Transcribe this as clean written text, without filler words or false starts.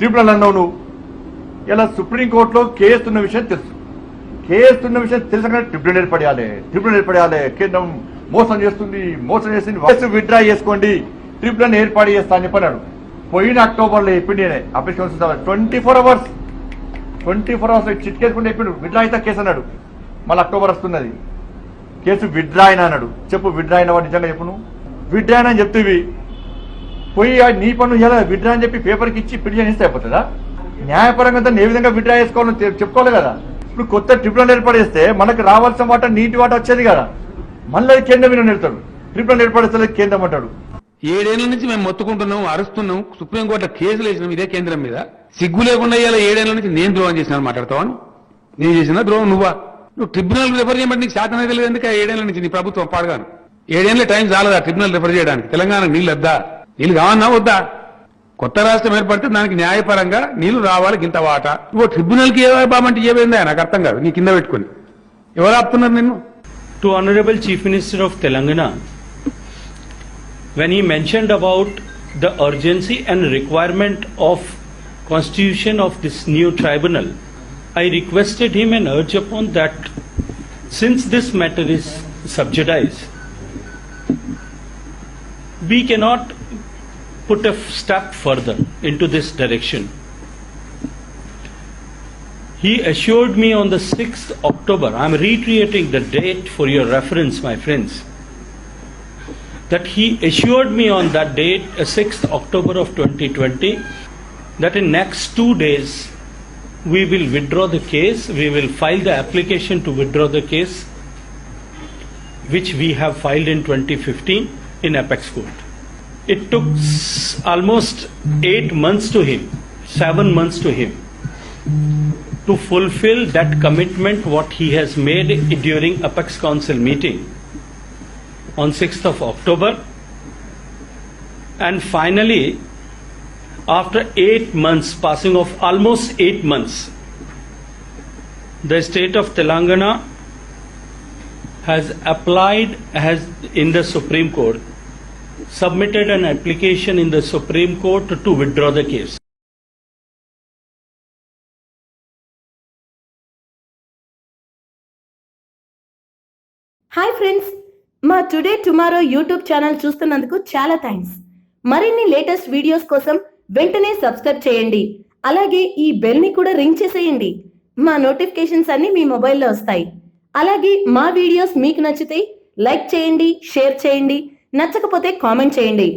Tribunal అన్నావు నువ్వు. ఇలా సుప్రీంకోర్టులో కేసు ఉన్న విషయం తెలుసు. కేసు ఉన్న విషయం తెలుసు. ట్రిబ్యునల్ ఏర్పడాలి. కేంద్రం మోసం చేస్తుంది. కేసు విత్డ్రా చేసుకోండి, ట్రిబ్యునల్ ఏర్పాటు చేస్తా అని చెప్పన్నాడు. పోయిన అక్టోబర్లో చెప్పింది నేనే అప్లికేషన్ 24 hours చిట్కేసుకుంటే చెప్పిండు విత్డ్రా అయితే కేసు అన్నాడు. మళ్ళీ అక్టోబర్ వస్తున్నది, కేసు విత్డ్రా అయినా అన్నాడు. చెప్పు విత్డ్రా అయిన వాడు నిజంగా చెప్పు. నువ్వు విత్డ్రా అయినా అని చెప్తేవి పోయి నీ పన్ను ఇలా విత్డ్రా అని చెప్పి పేపర్కి ఇచ్చి పిటిషన్ ఇస్తే అయిపోతుందా? న్యాయపరంగా ఏ విధంగా విత్డ్రా చేసుకోవాలని చెప్పుకోవాలి కదా. ఇప్పుడు కొత్త ట్రిబ్యునల్ ఏర్పాటు చేస్తే మనకు రావాల్సిన వాటా నీటి వాటా వచ్చేది కదా. మళ్ళీ కేంద్రం మీద నిలుతాడు. ట్రిబ్యునల్ ఏర్పడిస్తే కేంద్రం అంటాడు. 7 ఏళ్ల నుంచి మేము మొత్తుకుంటున్నాం, అరుస్తున్నాం, సుప్రీంకోర్టులో కేసులు వేసినాం ఇదే కేంద్రం మీద. సిగ్గు లేకుండా ఇలా 7 ఏళ్ల నుంచి నేను ద్రోహం చేసినాను మాట్లాడతావాను. నేను చేసిన ద్రోహం నువ్వా? నువ్వు ట్రిబ్యునల్ రిఫర్ చేయబట్టి నీకు శాతం అయితే లేదు. ఎందుకు 7 ఏళ్ల నుంచి నీ ప్రభుత్వం పాడగాను 7 ఏళ్ళ టైం చాలదా ట్రిబ్యునల్ రిఫర్ చేయడానికి? తెలంగాణకు నీళ్ళు వద్దా? నీళ్ళు కావన్నా వద్దా? కొత్త రాష్ట్రం ఏర్పడితే దానికి న్యాయపరంగా నీళ్లు రావాలి గింత వాటా. నువ్వు ట్రిబ్యునల్కి ఏ బాబంటే ఏమైందా నాకు అర్థం కాదు. నీ కింద పెట్టుకుని ఎవరు ఆపుతున్నారు నిన్ను? To Honorable Chief Minister of Telangana, when he mentioned about the urgency and requirement of constitution of this new tribunal, I requested him and urged upon that since this matter is sub judice, we cannot put a step further into this direction. He assured me on the 6th October, I am reiterating the date for your reference, my friends, that he assured me on that date, 6th October of 2020, that in next 2 days we will withdraw the case, we will file the application to withdraw the case, which we have filed in 2015 in Apex Court. It took almost 8 months to him, 7 months to him, to fulfill that commitment what he has made during Apex Council meeting on 6th of October. And finally, after 8 months, passing of almost 8 months, the state of Telangana has applied, in the Supreme Court, submitted an application in the Supreme Court to withdraw the case. Hi friends, మా today tomorrow YouTube channel చూస్తున్నందుకు చాలా thanks. మరిన్ని latest videos కోసం వెంటనే subscribe చేయండి. అలాగే ఈ bell ని కూడా రింగ్ చేసేయండి. మా నోటిఫికేషన్స్ అన్ని మీ మొబైల్లో వస్తాయి. అలాగే మా వీడియోస్ మీకు నచ్చితే లైక్ చేయండి, షేర్ చేయండి, నచ్చకపోతే కామెంట్ చేయండి.